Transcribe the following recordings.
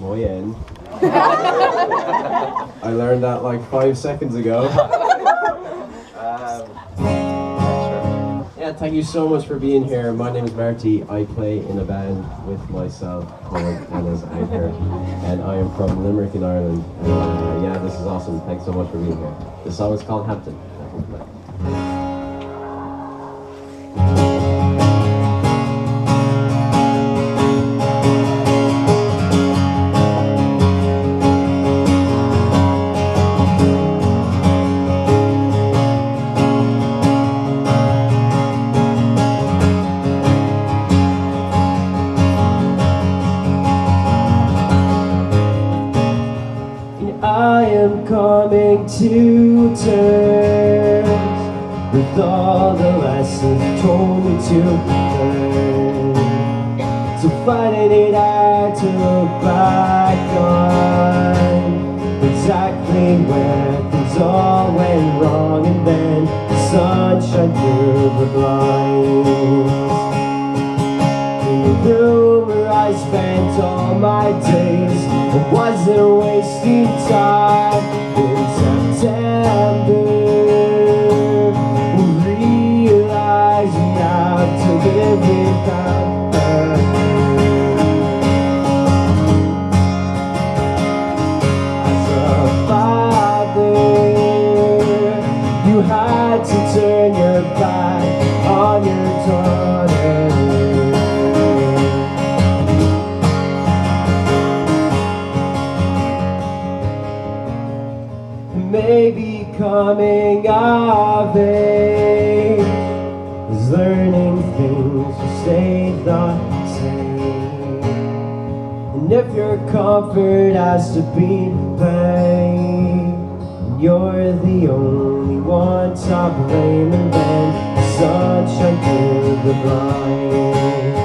Muy bien. I learned that like 5 seconds ago. Yeah, thank you so much for being here. My name is Marty. I play in a band with myself called Anna's Anchor, and I am from Limerick in Ireland. And yeah, this is awesome. Thanks so much for being here. The song is called Hampton. I am coming to terms with all the lessons told me to learn. So finding it hard to look back on exactly where things all went wrong, and then the sunshine through the blinds. In the room where I spent all my days, I wasn't wasting time in September. Realizing how to live without her. As a father, you had to turn your back on your daughter. Maybe coming of age is learning things you stay the same. And if your comfort has to be pain, you're the only one to blame, and then the sunshine through the blinds.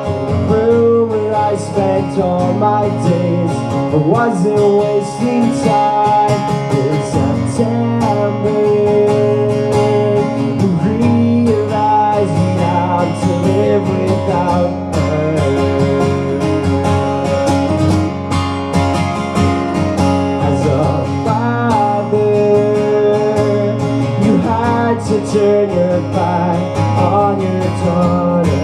In the room where I spent all my days, I wasn't wasting time in September. Realizing how to live without her. As a father, you had to turn your back on your daughter.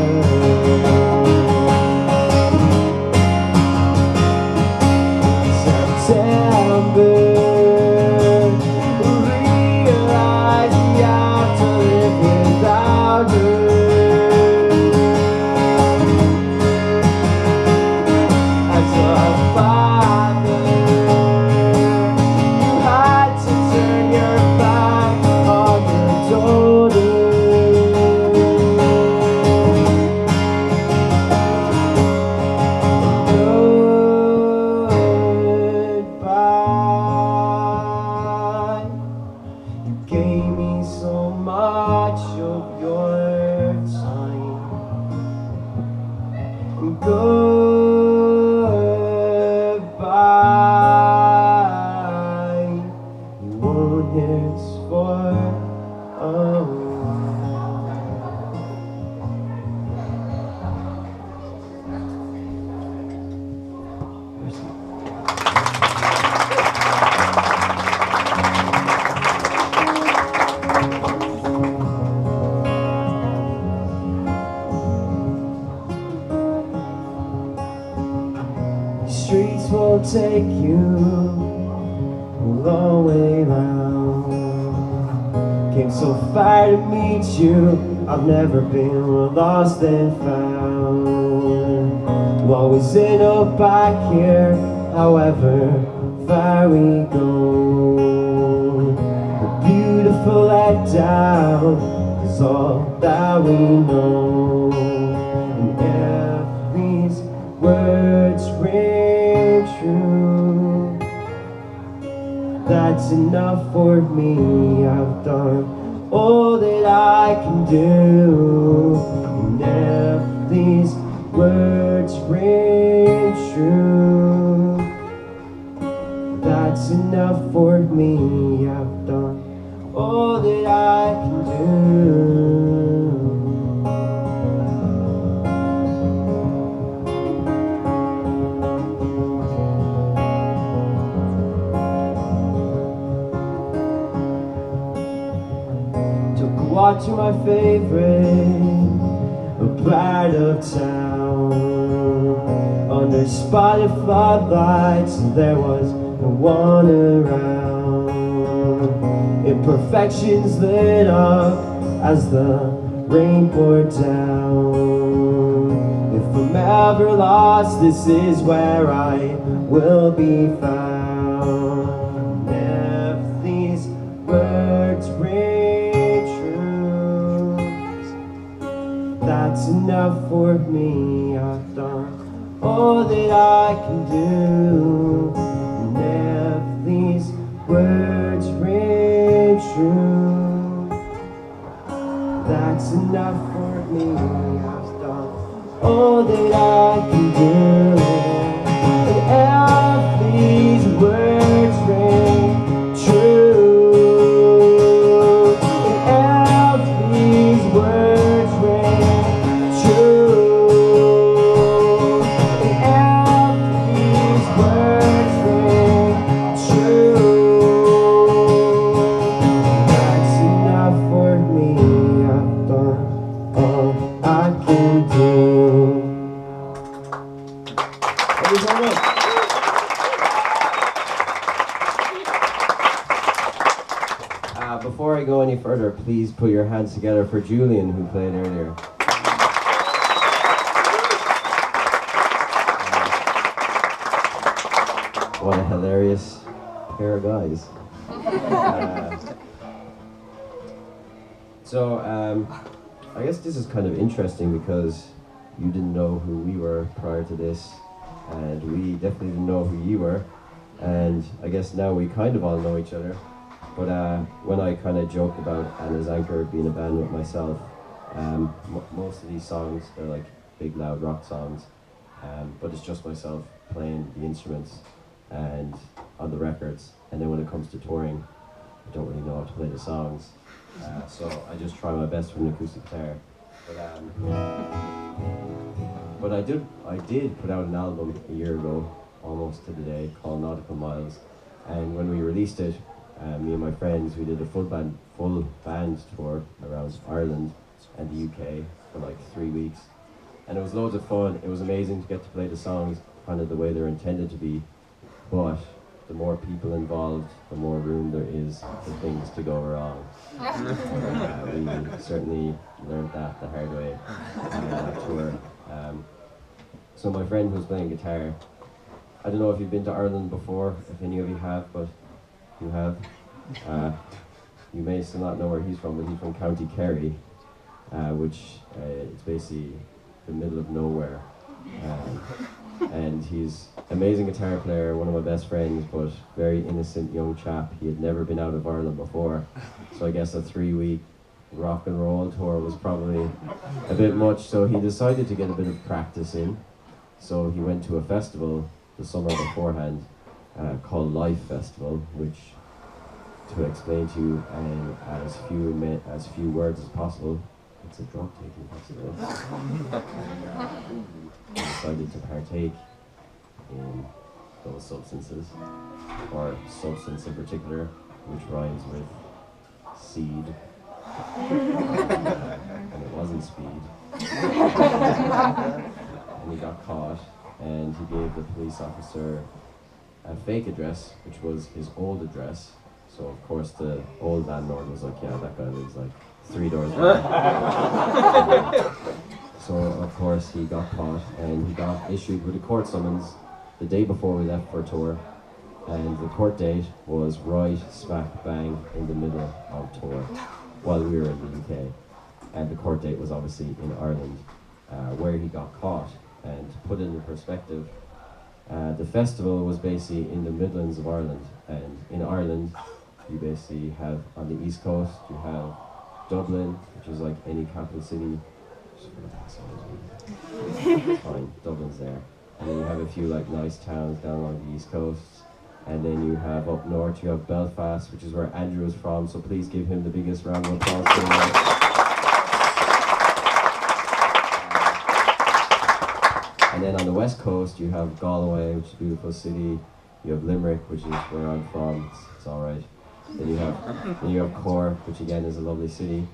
Goodbye. You won't hear this for a streets won't take you a long way round. Came so far to meet you, I've never been more lost than found. I'm always end up back here, however far we go. The beautiful let down is all that we know. And if these words ring true, that's enough for me. I've done all that I can do. And if these words ring true, that's enough for me. I've done all that I can do. walked to my favorite part of town. Under spotted floodlights, there was no one around. Imperfections lit up as the rain poured down. If I'm ever lost, this is where I will be found. If these words ring true, that's enough for me. I've done all that I can do. And if these words ring true, that's enough for me. I've done all that I can do. And if these words ring true, and if these words ring true, and if these words ring true, that's enough for me. I've done all I can do. Thank you so much. Before I go any further, please put your hands together for Julian, who played earlier. What a hilarious pair of guys. I guess this is kind of interesting because you didn't know who we were prior to this, and we definitely didn't know who you were, and I guess now we kind of all know each other. But when I kind of joke about Anna's Anchor being a band with myself, most of these songs, they're like big loud rock songs, but it's just myself playing the instruments and on the records, and then when it comes to touring, I don't really know how to play the songs, so I just try my best with an acoustic guitar. But I did put out an album a year ago, almost to the day, called Nautical Miles, and when we released it, me and my friends, we did a full band tour around Ireland and the UK for like 3 weeks, and it was loads of fun. It was amazing to get to play the songs kind of the way they're intended to be, but the more people involved, the more room there is for things to go wrong. We certainly learned that the hard way on that tour. So my friend who was playing guitar, I don't know if you've been to Ireland before, if any of you have, but you have. You may still not know where he's from, but he's from County Kerry, which is basically the middle of nowhere. And he's an amazing guitar player, one of my best friends, but very innocent young chap. He had never been out of Ireland before, so I guess a 3-week rock and roll tour was probably a bit much, so he decided to get a bit of practice in. So he went to a festival the summer beforehand, called Life Festival, which, to explain to you in as few words as possible, it's a drug taking festival. He decided to partake in those substances, or substance in particular, which rhymes with seed, and it wasn't speed. And he got caught, and he gave the police officer a fake address, which was his old address. So of course the old landlord was like, yeah, that guy lives like 3 doors down. So of course he got caught, and he got issued with a court summons the day before we left for tour, and the court date was right smack bang in the middle of tour while we were in the UK, and the court date was obviously in Ireland, where he got caught. And to put it in perspective, the festival was basically in the Midlands of Ireland, and in Ireland you basically have, on the east coast, you have Dublin, which is like any capital city. Fine, Dublin's there. And then you have a few like nice towns down along the east coast. And then you have up north, you have Belfast, which is where Andrew is from, so please give him the biggest round of applause. And then on the west coast, you have Galway, which is a beautiful city. You have Limerick, which is where I'm from. It's all right. Then you have Cork, which again is a lovely city.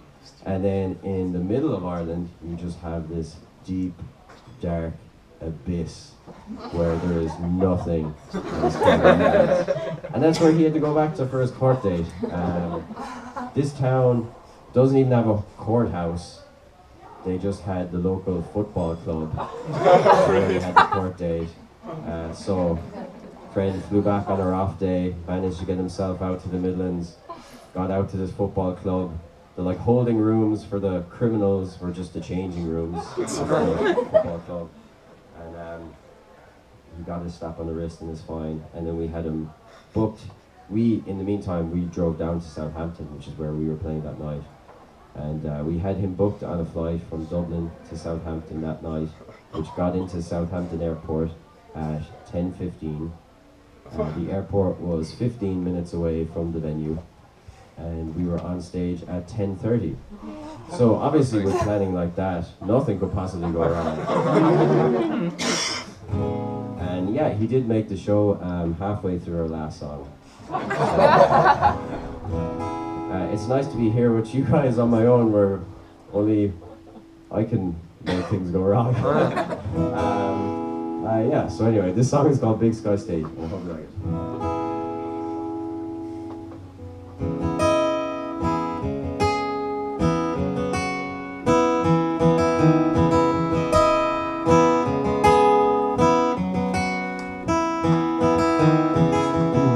And then in the middle of Ireland, you just have this deep, dark abyss where there is nothing else can be. And that's where he had to go back to for his court date. This town doesn't even have a courthouse. They just had the local football club where they had the court date. So friend flew back on a off day, managed to get himself out to the Midlands, got out to this football club. The like holding rooms for the criminals were just the changing rooms of the football club. And he got his slap on the wrist and his fine. And then we had him booked. In the meantime, we drove down to Southampton, which is where we were playing that night. And we had him booked on a flight from Dublin to Southampton that night, which got into Southampton Airport at 10:15. The airport was 15 minutes away from the venue, and we were on stage at 10:30. So obviously with planning like that, nothing could possibly go wrong. And yeah, he did make the show halfway through our last song. It's nice to be here with you guys on my own, where only I can make things go wrong. Yeah, so anyway, this song is called Big Sky Stage, and I hope you like it.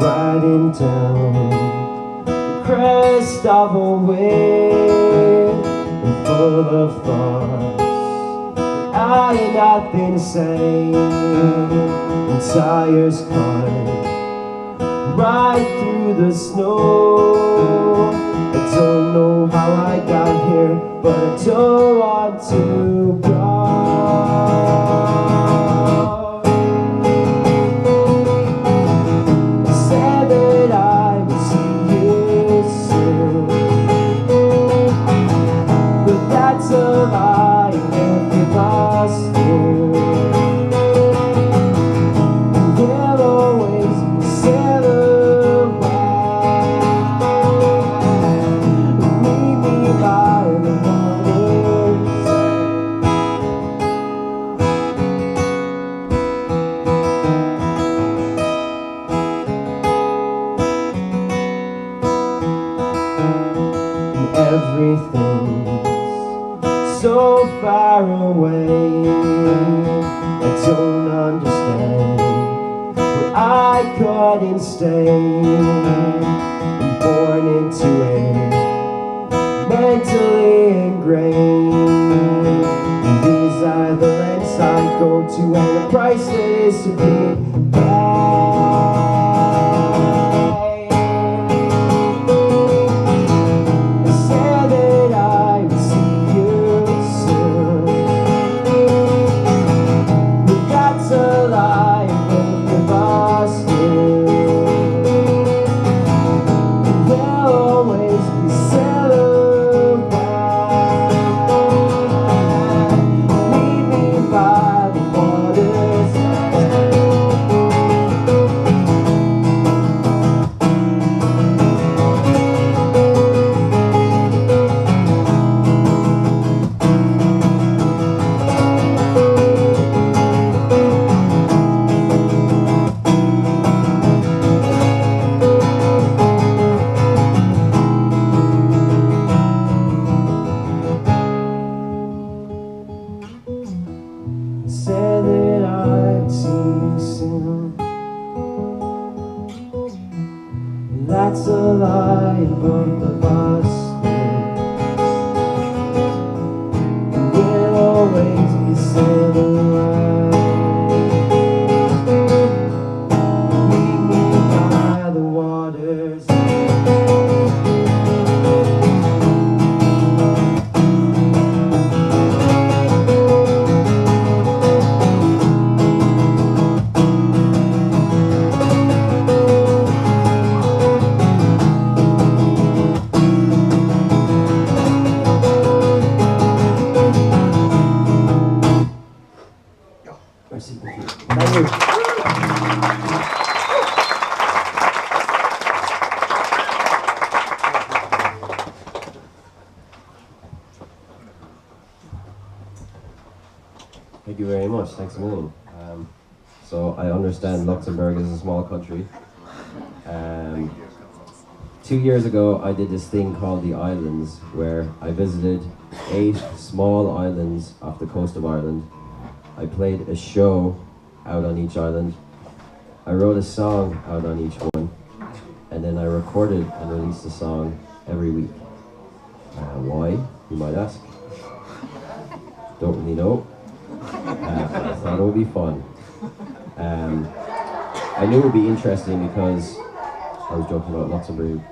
Riding down the crest of a wave, and full of thoughts I had nothing to say, and tires caught right through the snow. I don't know how I got here, but I don't want to go. I said that I would see you soon, but that's a lie. Lost you. We'll always sail away. Meet me by the water's edge. Everything's so far away. I don't understand, but I couldn't stay. I'm born into it, mentally ingrained. These are the lengths I go to, and the price is to be paid. Said that I'd see you soon. That's a lie, both of us do. We'll always be sailing right. Meet me by the water's Thank you. Thank you very much. Thanks a million. So I understand Luxembourg is a small country. 2 years ago, I did this thing called the Islands, where I visited 8 small islands off the coast of Ireland. I played a show out on each island. I wrote a song out on each one, and then I recorded and released a song every week. Why, you might ask? Don't really know. I thought it would be fun. I knew it would be interesting because I was joking about Luxembourg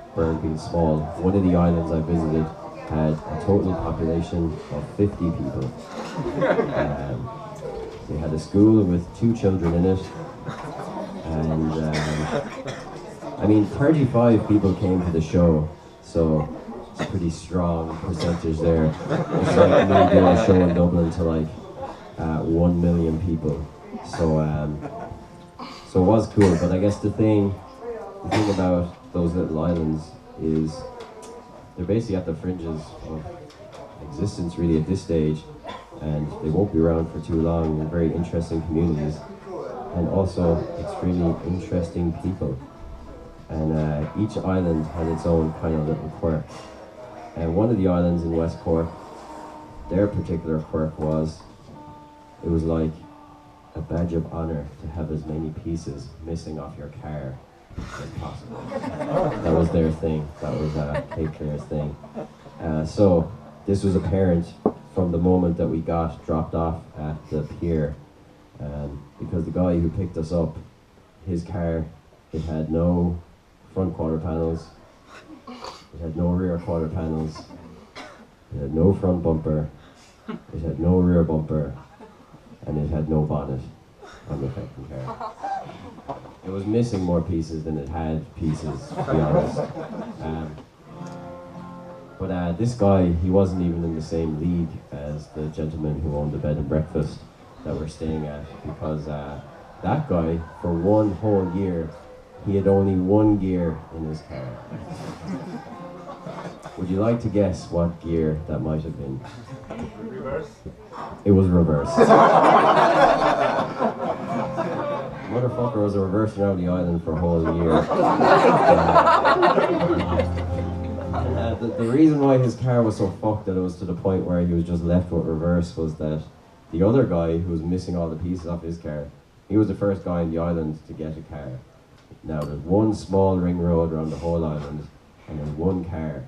being small. One of the islands I visited had a total population of 50 people. They had a school with 2 children in it, and I mean 35 people came to the show, so it's a pretty strong percentage there. It's like me doing a show in Dublin to like 1 million people. So it was cool, but I guess the thing about those little islands is they're basically at the fringes of existence really at this stage, and they won't be around for too long. They're very interesting communities, and also extremely interesting people. And each island had its own kind of little quirk. And one of the islands in West Cork, their particular quirk was, it was like a badge of honor to have as many pieces missing off your car as possible. That was their thing. That was Cape Clear's thing. So this was apparent from the moment that we got dropped off at the pier, because the guy who picked us up, his car, it had no front quarter panels, it had no rear quarter panels, it had no front bumper, it had no rear bumper, and it had no bonnet on the fucking car. It was missing more pieces than it had pieces, to be honest. But this guy, he wasn't even in the same league as the gentleman who owned the bed and breakfast that we're staying at, because that guy, for one whole year, he had only one gear in his car. Would you like to guess what gear that might have been? Reverse? It was reverse. Motherfucker was reversing around the island for a whole year. The reason why his car was so fucked that it was to the point where he was just left with reverse was that the other guy who was missing all the pieces off his car, he was the first guy in the island to get a car. Now there's one small ring road around the whole island, and there's one car.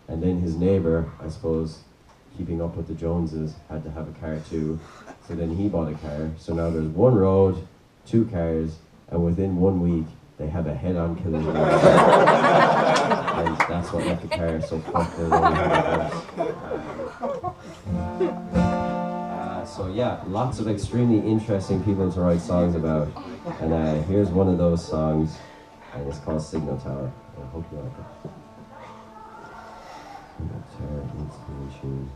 And then his neighbour, I suppose, keeping up with the Joneses, had to have a car too. So then he bought a car. So now there's one road, 2 cars, and within 1 week, they have a head-on collision. And that's what left the car so fucked that it only had reverse. So yeah, lots of extremely interesting people to write songs about. And here's one of those songs, and it's called Signal Tower. I hope you like it. Signal Tower inspiration.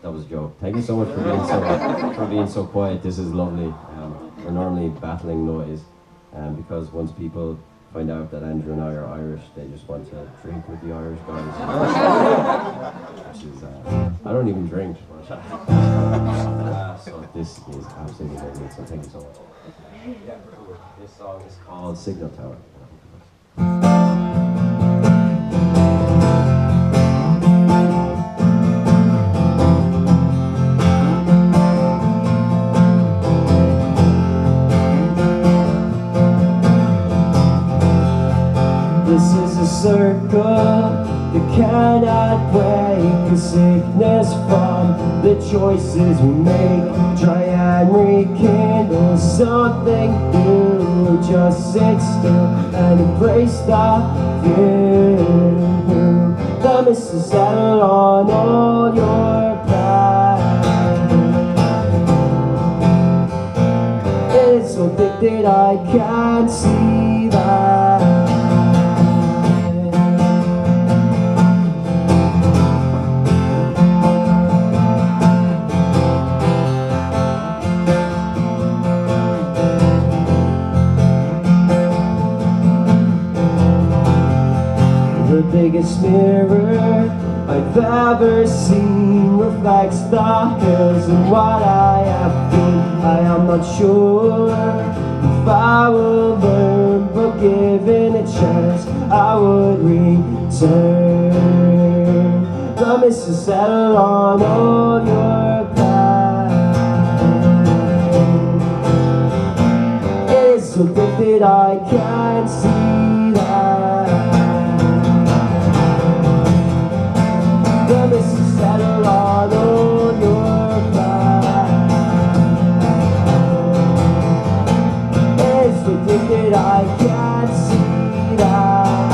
That was a joke. Thank you so much for being so quiet. This is lovely. We're normally battling noise, because once people find out that Andrew and I are Irish, they just want to drink with the Irish guys. Which is, I don't even drink. So this is absolutely lovely. So thank you so much. This song is called Signal Tower. This is a circle that cannot break, a sickness from the choices we make. Try and rekindle something new, just sit still and embrace the view. The mist is settled on all your path. It's so thick that I can't see that. biggest mirror I've ever seen reflects the hills and what I have been. I am not sure if I will learn, but given a chance I would return. The mist has settled on all your path. It is so thick that I can't see that. The mist has settled on all your path. It is so thick that I can't see that.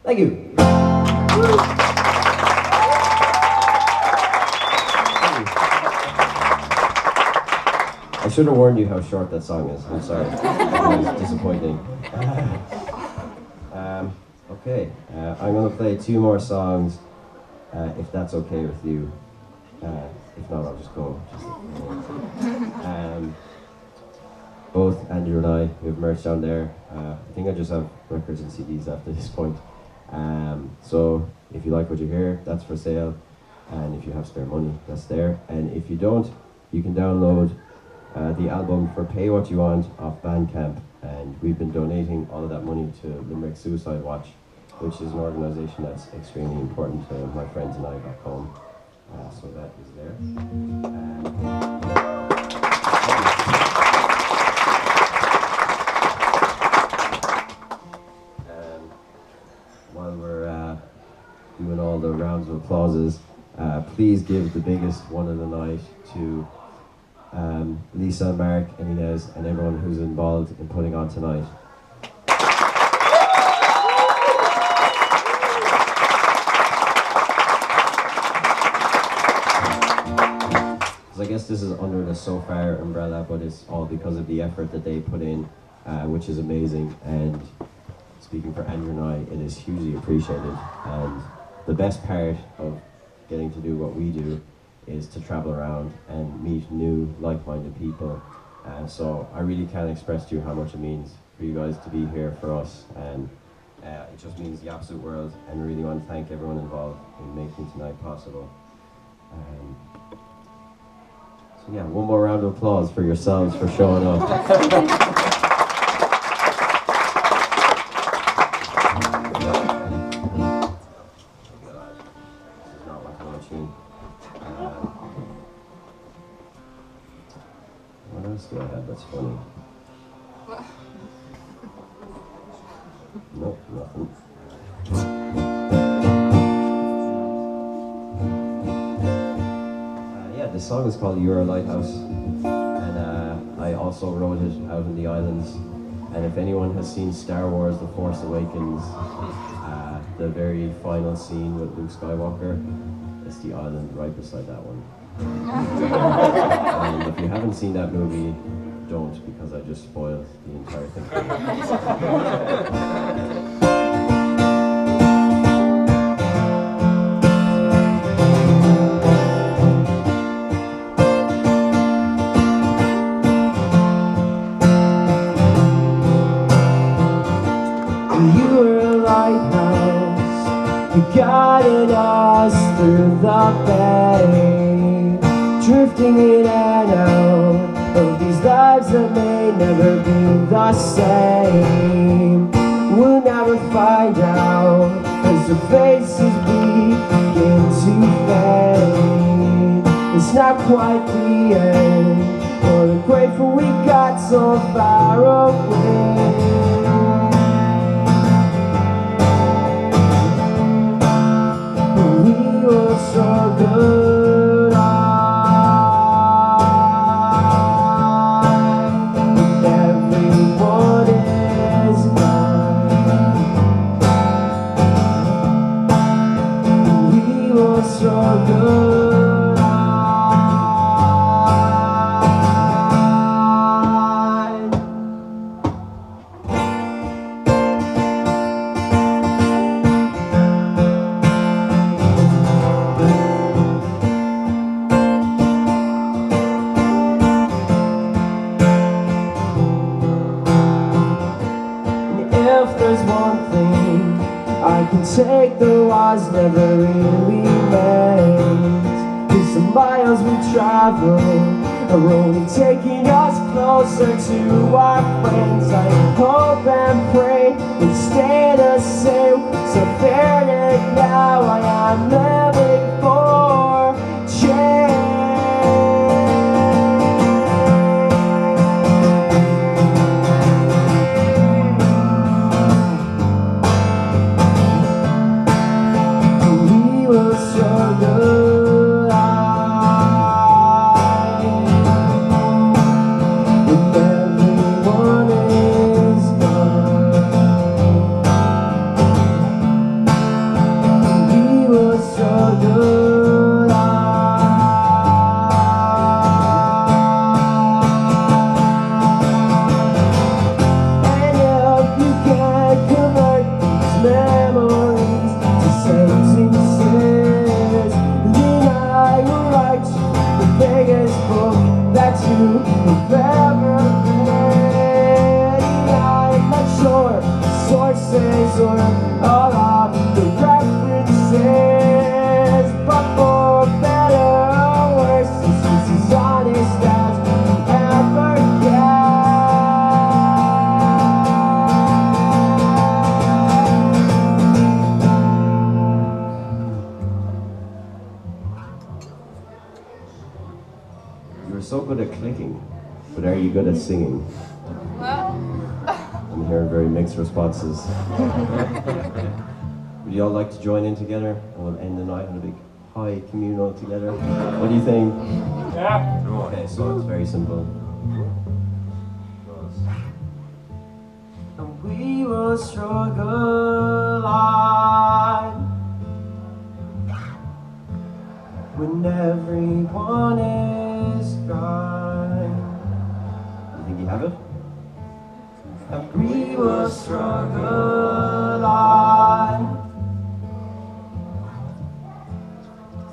Thank you. I should have warned you how short that song is. I'm sorry. It was disappointing. Okay, I'm going to play 2 more songs, if that's okay with you. If not, I'll just go. Both Andrew and I, we have merch down there. I think I just have records and CDs after this point. So if you like what you hear, that's for sale. And if you have spare money, that's there. And if you don't, you can download the album for Pay What You Want off Bandcamp. And we've been donating all of that money to Limerick Suicide Watch, which is an organisation that's extremely important to my friends and I back home. So that is there. While we're doing all the rounds of applauses, please give the biggest one of the night to Lisa, Mark, and Inez, and everyone who's involved in putting on tonight. I guess this is under the Sofar umbrella, but it's all because of the effort that they put in, which is amazing. And speaking for Andrew and I, it is hugely appreciated. And the best part of getting to do what we do is to travel around and meet new, like-minded people. So I really can't express to you how much it means for you guys to be here for us. And it just means the absolute world. And I really want to thank everyone involved in making tonight possible. So yeah, one more round of applause for yourselves for showing up. What else do I have that's funny? Nope, nothing. The song is called You're a Lighthouse, and I also wrote it out in the islands. And if anyone has seen Star Wars The Force Awakens, the very final scene with Luke Skywalker, it's the island right beside that one. And if you haven't seen that movie, don't, because I just spoiled the entire thing. Guiding us through the bay, drifting in and out of these lives that may never be the same. We'll never find out as the faces begin to fade. It's not quite the end, but I'm grateful we got so far away. So good, everyone is gone. We were so good. there's one thing I can take, though I was never really meant. 'Cause the miles we travel are only taking us closer to our friends. I hope and pray we stay the same. So fair that now I am living for change. We will struggle. So good at clicking, but are you good at singing? I'm hearing very mixed responses. Would you all like to join in together and we'll end the night on a big high communal together? What do you think? Yeah. Okay, so it's very simple. And we will struggle on when everyone is gone. You think you have it? And we will struggle on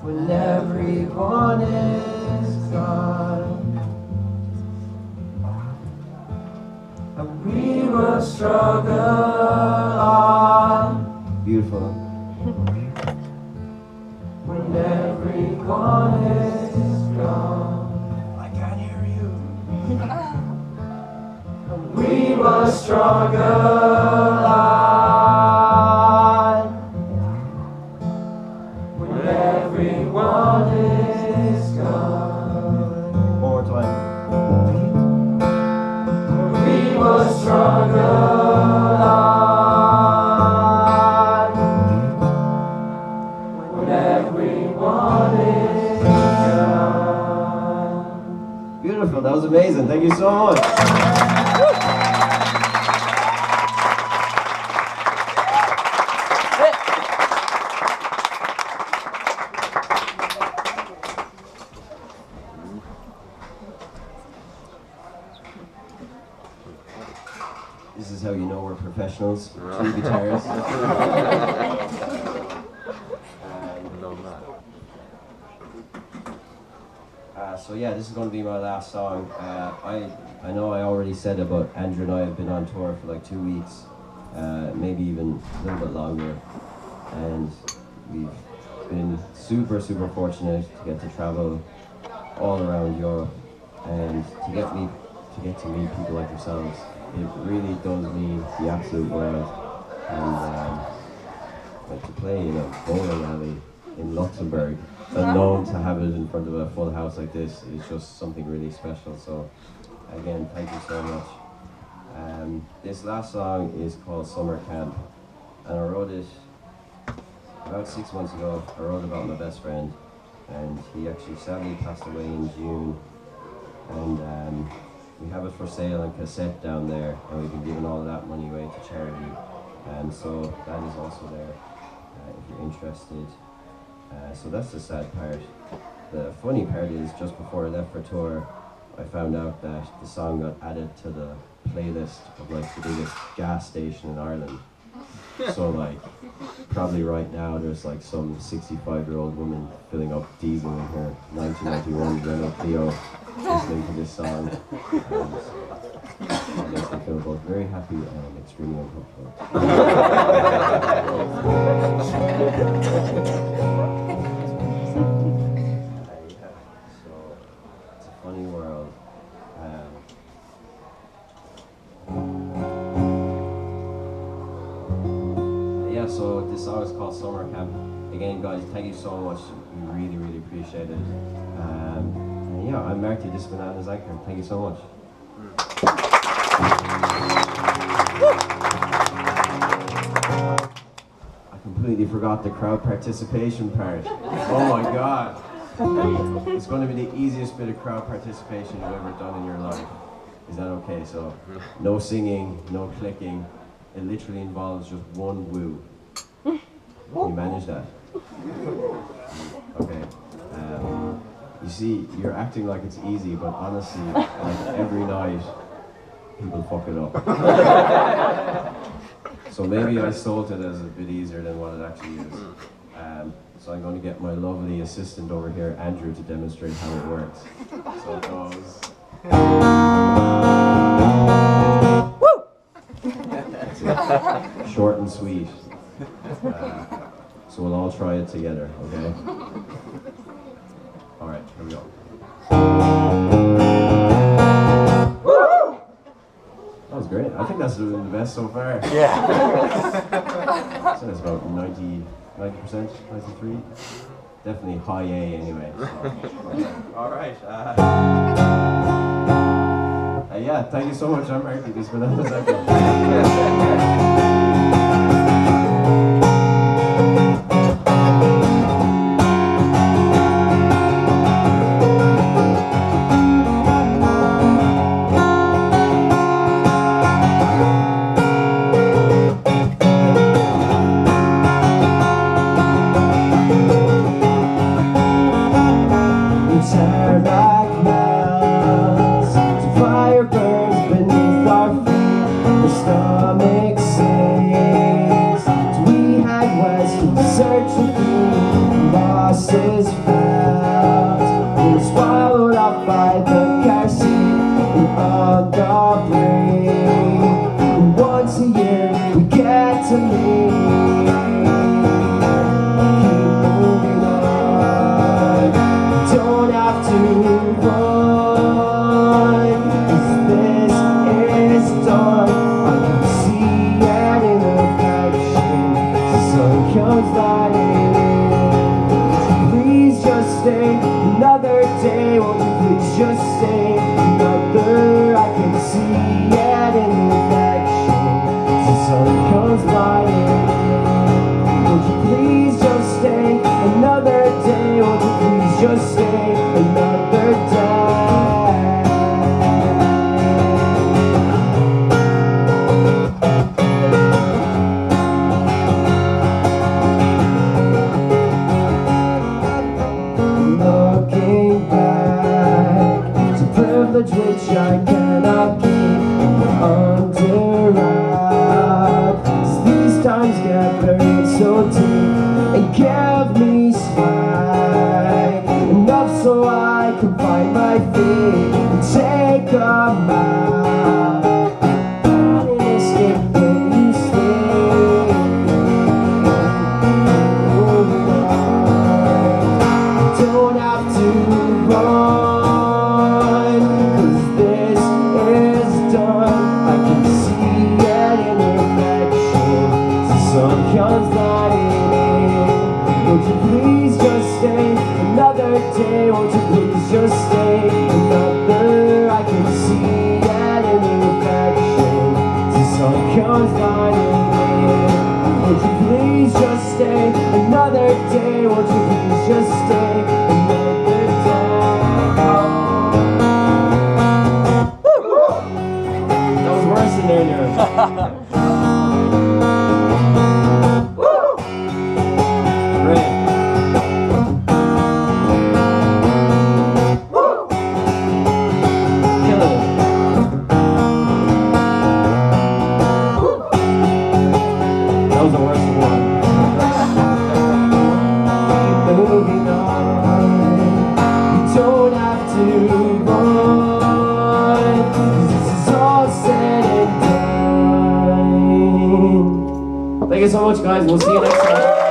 when everyone is gone. And we will struggle on. Beautiful. When everyone is gone. I can't hear you. We must struggle on. When everyone is gone. One more time. We must struggle on. When everyone is gone. Beautiful, that was amazing. Thank you so much. This is how you know we're professionals. 2 guitars. So yeah, this is going to be my last song. I know I already said it, but Andrew and I have been on tour for like 2 weeks, maybe even a little bit longer, and we've been super fortunate to get to travel all around Europe and to get to meet people like yourselves. It really does mean the absolute world, and like to play in a bowling alley in Luxembourg, unknown to have it in front of a full house like this, is just something really special. So again, thank you so much. This last song is called Summer Camp, and I wrote it about 6 months ago. I wrote about my best friend, and he actually sadly passed away in June, and we have it for sale on cassette down there, and we've been giving all of that money away to charity, and so that is also there if you're interested. So that's the sad part. The funny part is, just before I left for tour, I found out that the song got added to the playlist of like the biggest gas station in Ireland. So like, probably right now there's like some 65-year-old woman filling up diesel in her 1991 Renault Clio, listening to this song. And it makes me feel both very happy and extremely uncomfortable. So, it's a funny world. Yeah, so this song is called Summer Camp. Again, guys, thank you so much. We really, really appreciate it. And yeah, I'm Marty, this is Banana's Anchor. Thank you so much. I completely forgot the crowd participation part. Oh my god. It's going to be the easiest bit of crowd participation you've ever done in your life. Is that okay? So, no singing, no clicking. It literally involves just one woo. Can you manage that? Okay. You see, you're acting like it's easy, but honestly, like every night, people fuck it up. So maybe I sold it as a bit easier than what it actually is. So I'm going to get my lovely assistant over here, Andrew, to demonstrate how it works. So it goes. Short and sweet. So we'll all try it together, okay? Alright, here we go. That was great. I think that's the best so far. Yeah. So it's about 90%, 93. Definitely high A anyway. So. Alright. Yeah, thank you so much. I'm Marky. This has been Banana's Anchor. Which I cannot keep under wraps. These times get buried so deep and give me slack enough so I can find my feet and take a map and escape when you stay. Don't have to run. Won't you please just stay another day? Won't you please just stay another? I can see it in the reflection. The sun comes lighting in. Won't you please just stay another day? Won't you please just stay another day? That was worse than earlier. This is all said and done. so much, guys. We'll see you next time.